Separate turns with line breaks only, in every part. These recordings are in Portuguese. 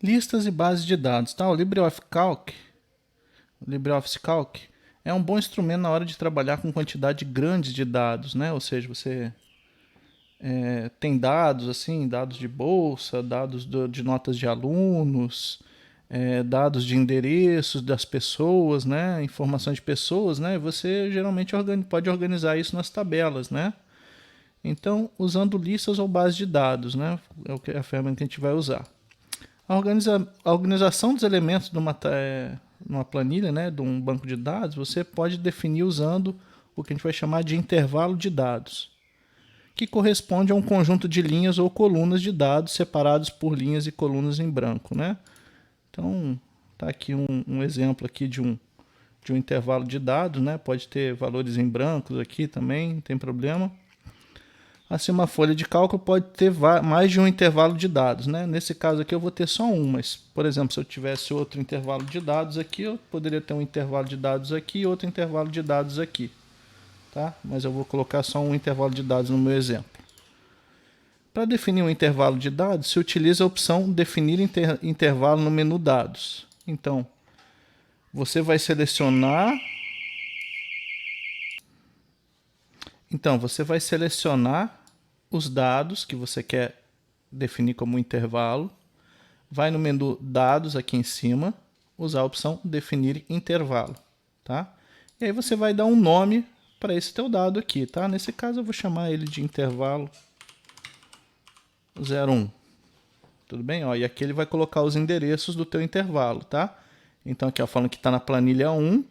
Listas e bases de dados, tá? O LibreOffice Calc é um bom instrumento na hora de trabalhar com quantidade grande de dados, né? Ou seja, você tem dados assim, dados de bolsa, dados de notas de alunos, dados de endereços das pessoas, né? Informações de pessoas, né? Você geralmente pode organizar isso nas tabelas, né? Então, usando listas ou bases de dados, né? É a ferramenta que a gente vai usar. A organização dos elementos numa planilha, né, de um banco de dados, você pode definir usando o que a gente vai chamar de intervalo de dados, que corresponde a um conjunto de linhas ou colunas de dados separados por linhas e colunas em branco, né? Então, tá aqui um exemplo aqui de um intervalo de dados, né? Pode ter valores em brancos aqui também, não tem problema. Assim, uma folha de cálculo pode ter mais de um intervalo de dados, né? Nesse caso aqui eu vou ter só um, mas, por exemplo, se eu tivesse outro intervalo de dados aqui, eu poderia ter um intervalo de dados aqui e outro intervalo de dados aqui, tá? Mas eu vou colocar só um intervalo de dados no meu exemplo. Para definir um intervalo de dados, se utiliza a opção definir intervalo no menu dados. Então, você vai selecionar os dados que você quer definir como intervalo, vai no menu dados aqui em cima, usar a opção definir intervalo, tá? E aí você vai dar um nome para esse teu dado aqui, tá? Nesse caso eu vou chamar ele de intervalo 01. Tudo bem? Ó, e aqui ele vai colocar os endereços do teu intervalo, tá? Então aqui ó, falando que está na planilha 1,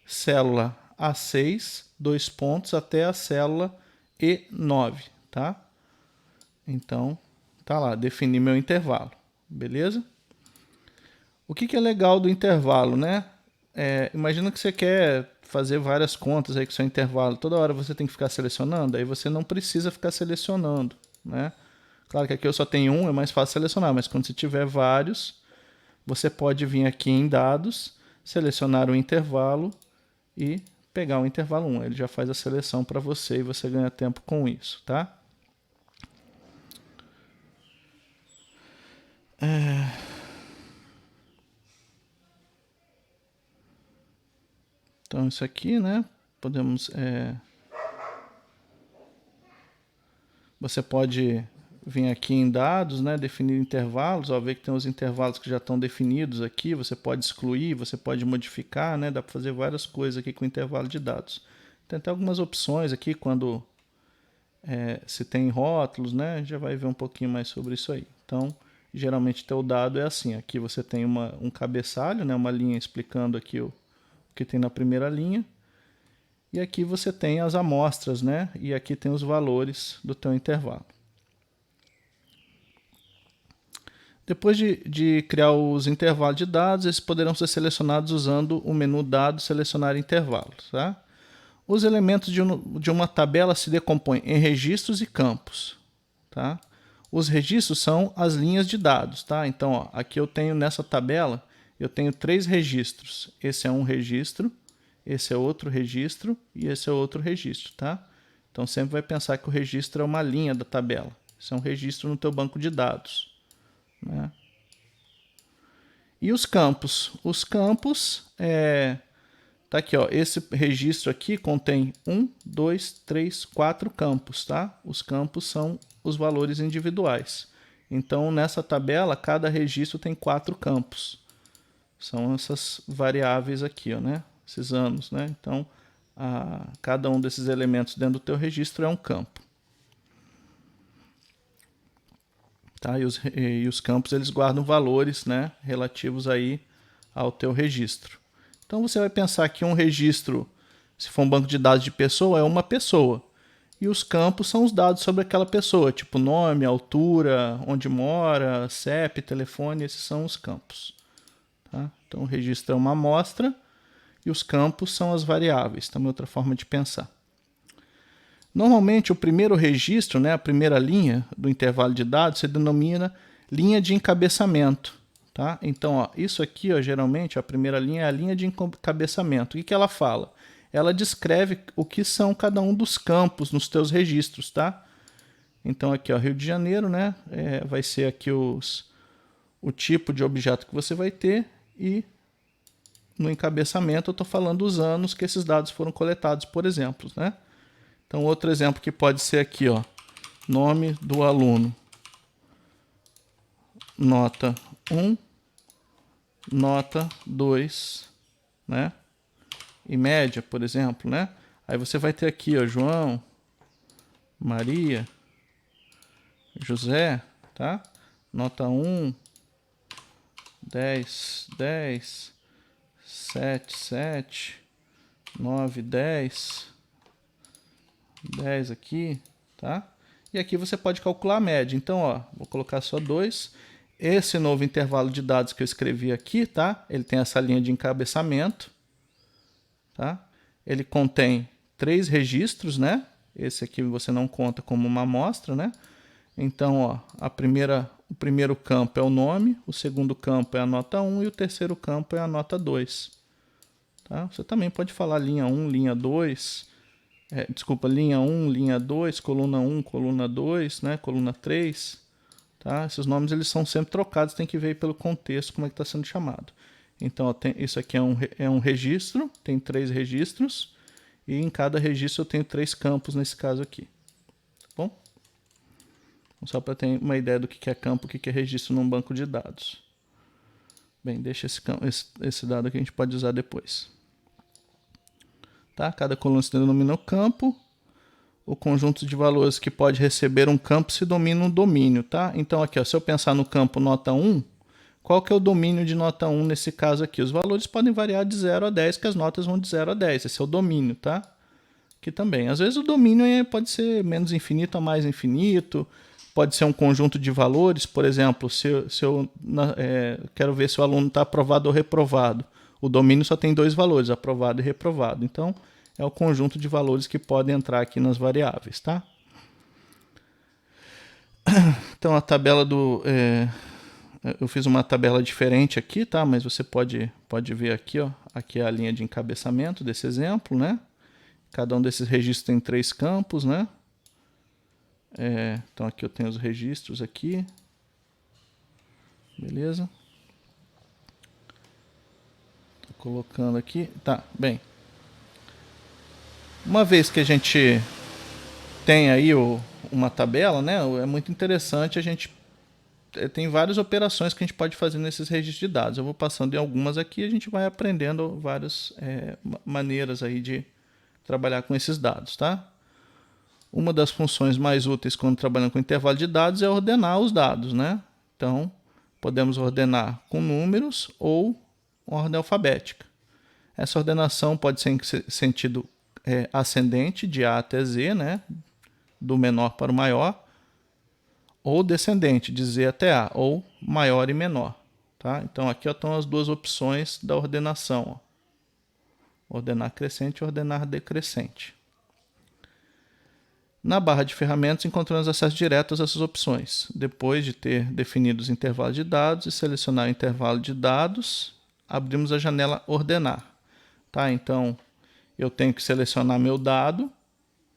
célula A6, 2 pontos até a célula E9, tá? Então, tá lá, defini meu intervalo, beleza? O que é legal do intervalo, né? Imagina que você quer fazer várias contas aí com seu intervalo, toda hora você tem que ficar selecionando, aí você não precisa ficar selecionando, né? Claro que aqui eu só tenho um, é mais fácil selecionar, mas quando você tiver vários, você pode vir aqui em dados, selecionar o intervalo e pegar o intervalo 1. Ele já faz a seleção para você e você ganha tempo com isso, tá? Então isso aqui, né? Podemos, você pode vir aqui em dados, né? Definir intervalos. Ó, ver que tem os intervalos que já estão definidos aqui. Você pode excluir, você pode modificar, né? Dá para fazer várias coisas aqui com o intervalo de dados. Tem até algumas opções aqui quando se tem rótulos, né? Já vai ver um pouquinho mais sobre isso aí. Então, geralmente teu dado é assim. Aqui você tem um cabeçalho, né? Uma linha explicando aqui o que tem na primeira linha. E aqui você tem as amostras, né? E aqui tem os valores do teu intervalo. Depois de criar os intervalos de dados, eles poderão ser selecionados usando o menu Dados, Selecionar Intervalos. Tá? Os elementos de uma tabela se decompõem em registros e campos. Tá? Os registros são as linhas de dados. Tá? Então, ó, aqui eu tenho nessa tabela, eu tenho 3 registros. Esse é um registro, esse é outro registro e esse é outro registro. Tá? Então, sempre vai pensar que o registro é uma linha da tabela. Isso é um registro no teu banco de dados. Né? E os campos? Os campos, tá aqui, ó, esse registro aqui contém 1, 2, 3, 4 campos, tá? Os campos são os valores individuais. Então, nessa tabela, cada registro tem 4 campos. São essas variáveis aqui, ó, né? Esses anos, né? Então, cada um desses elementos dentro do teu registro é um campo. Tá? E os campos eles guardam valores, né, relativos aí ao teu registro. Então você vai pensar que um registro, se for um banco de dados de pessoa, é uma pessoa. E os campos são os dados sobre aquela pessoa, tipo nome, altura, onde mora, CEP, telefone, esses são os campos. Tá? Então o registro é uma amostra e os campos são as variáveis, também outra forma de pensar. Normalmente, o primeiro registro, né, a primeira linha do intervalo de dados, se denomina linha de encabeçamento. Tá? Então, ó, isso aqui, ó, geralmente, a primeira linha é a linha de encabeçamento. O que ela fala? Ela descreve o que são cada um dos campos nos teus registros. Tá? Então, aqui, ó, Rio de Janeiro, né, vai ser aqui o tipo de objeto que você vai ter e no encabeçamento eu estou falando os anos que esses dados foram coletados, por exemplo, né? Então, outro exemplo que pode ser aqui, ó, nome do aluno, nota 1, nota 2, né? E média, por exemplo, né? Aí você vai ter aqui, ó, João, Maria, José, tá? Nota 1, 10, 10, 7, 7, 9, 10, 10 aqui, tá? E aqui você pode calcular a média. Então, ó, vou colocar só 2. Esse novo intervalo de dados que eu escrevi aqui, tá? Ele tem essa linha de encabeçamento, tá? Ele contém 3 registros, né? Esse aqui você não conta como uma amostra, né? Então, ó, o primeiro campo é o nome, o segundo campo é a nota 1 e o terceiro campo é a nota 2. Tá? Você também pode falar linha 1, linha 2, linha 1, linha 2, coluna 1, coluna 2, né? Coluna 3. Tá? Esses nomes eles são sempre trocados, tem que ver pelo contexto como é que está sendo chamado. Então, ó, isso aqui é um registro, tem 3 registros, e em cada registro eu tenho 3 campos nesse caso aqui. Tá bom? Só para ter uma ideia do que é campo, o que é registro num banco de dados. Bem, deixa esse dado aqui, a gente pode usar depois. Tá? Cada coluna se denomina o campo. O conjunto de valores que pode receber um campo se domina um domínio. Tá? Então, aqui, ó, se eu pensar no campo nota 1, qual que é o domínio de nota 1 nesse caso aqui? Os valores podem variar de 0 a 10, que as notas vão de 0 a 10. Esse é o domínio, tá? Aqui também. Às vezes o domínio pode ser menos infinito a mais infinito, pode ser um conjunto de valores. Por exemplo, se eu quero ver se o aluno está aprovado ou reprovado. O domínio só tem 2 valores, aprovado e reprovado. Então, é o conjunto de valores que podem entrar aqui nas variáveis, tá? Então, a tabela eu fiz uma tabela diferente aqui, tá? Mas você pode ver aqui, ó. Aqui é a linha de encabeçamento desse exemplo, né? Cada um desses registros tem 3 campos, né? Então, aqui eu tenho os registros aqui. Beleza? Tô colocando aqui. Tá, bem. Uma vez que a gente tem aí uma tabela, né? É muito interessante a gente... Tem várias operações que a gente pode fazer nesses registros de dados. Eu vou passando em algumas aqui e a gente vai aprendendo várias maneiras aí de trabalhar com esses dados, tá? Uma das funções mais úteis quando trabalhando com intervalo de dados é ordenar os dados, né? Então, podemos ordenar com números ou ordem alfabética. Essa ordenação pode ser em sentido ascendente, de A até Z, né? Do menor para o maior, ou descendente, de Z até A, ou maior e menor. Tá? Então, aqui estão as duas opções da ordenação. Ó. Ordenar crescente e ordenar decrescente. Na barra de ferramentas, encontramos acesso direto a essas opções. Depois de ter definido os intervalos de dados e selecionar o intervalo de dados, abrimos a janela Ordenar. Tá? Então, eu tenho que selecionar meu dado,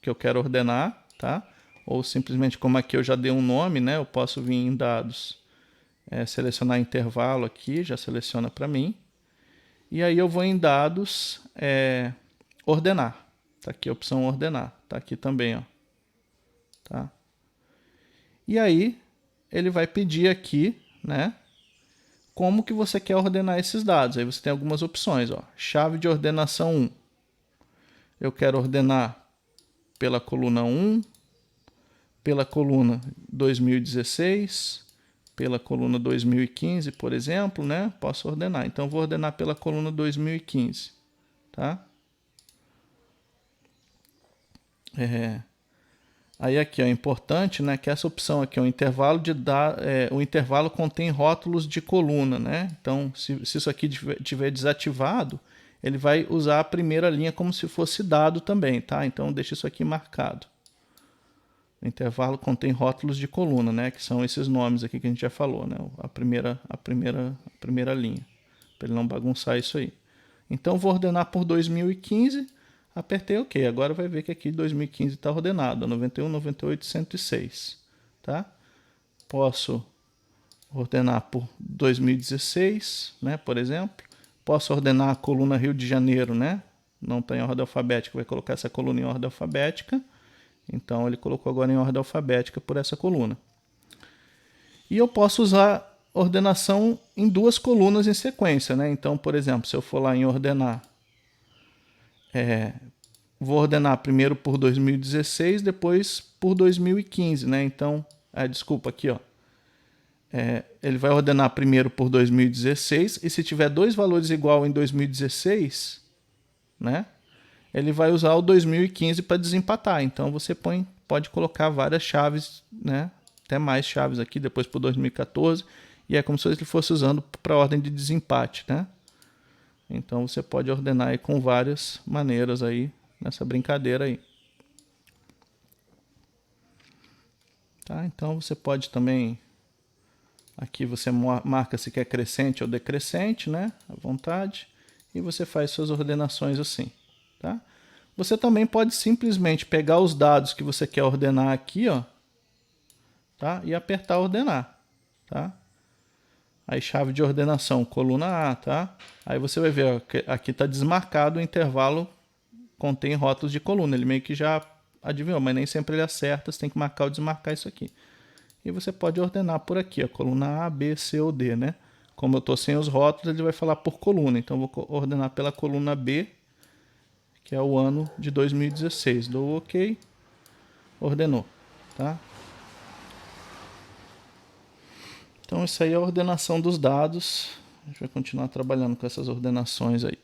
que eu quero ordenar, tá? Ou simplesmente, como aqui eu já dei um nome, né? Eu posso vir em dados, selecionar intervalo aqui, já seleciona para mim. E aí eu vou em dados, ordenar. Tá aqui a opção ordenar, tá aqui também, ó. Tá? E aí ele vai pedir aqui, né? Como que você quer ordenar esses dados? Aí você tem algumas opções, ó. Chave de ordenação 1. Eu quero ordenar pela coluna 1, pela coluna 2016, pela coluna 2015, por exemplo, né? Posso ordenar. Então, vou ordenar pela coluna 2015, tá? Aí aqui é importante, né, que essa opção aqui, o intervalo o intervalo contém rótulos de coluna, né? Então, se isso aqui tiver desativado, ele vai usar a primeira linha como se fosse dado também, tá? Então, deixa isso aqui marcado. O intervalo contém rótulos de coluna, né? Que são esses nomes aqui que a gente já falou, né? A primeira linha, para ele não bagunçar isso aí. Então, vou ordenar por 2015, apertei OK. Agora vai ver que aqui 2015 está ordenado, 91, 98, 106, tá? Posso ordenar por 2016, né, por exemplo. Posso ordenar a coluna Rio de Janeiro, né? Não está em ordem alfabética, vai colocar essa coluna em ordem alfabética. Então ele colocou agora em ordem alfabética por essa coluna. E eu posso usar ordenação em duas colunas em sequência, né? Então, por exemplo, se eu for lá em ordenar, vou ordenar primeiro por 2016, depois por 2015, né? Então, desculpa, aqui, ó. Ele vai ordenar primeiro por 2016 e se tiver dois valores igual em 2016, né? Ele vai usar o 2015 para desempatar. Então você pode colocar várias chaves, né? Até mais chaves aqui, depois para 2014. E é como se ele fosse usando para a ordem de desempate, né? Então você pode ordenar aí com várias maneiras aí nessa brincadeira aí. Tá? Então você pode também... Aqui você marca se quer crescente ou decrescente, né? À vontade. E você faz suas ordenações assim, tá? Você também pode simplesmente pegar os dados que você quer ordenar aqui, ó, tá? E apertar ordenar, tá? Aí chave de ordenação, coluna A, tá? Aí você vai ver, ó, que aqui está desmarcado o intervalo contém rótulos de coluna. Ele meio que já adivinhou, mas nem sempre ele acerta, você tem que marcar ou desmarcar isso aqui. E você pode ordenar por aqui, a coluna A, B, C ou D, né? Como eu estou sem os rótulos, ele vai falar por coluna. Então, eu vou ordenar pela coluna B, que é o ano de 2016. Dou OK, ordenou, tá? Então, isso aí é a ordenação dos dados. A gente vai continuar trabalhando com essas ordenações aí.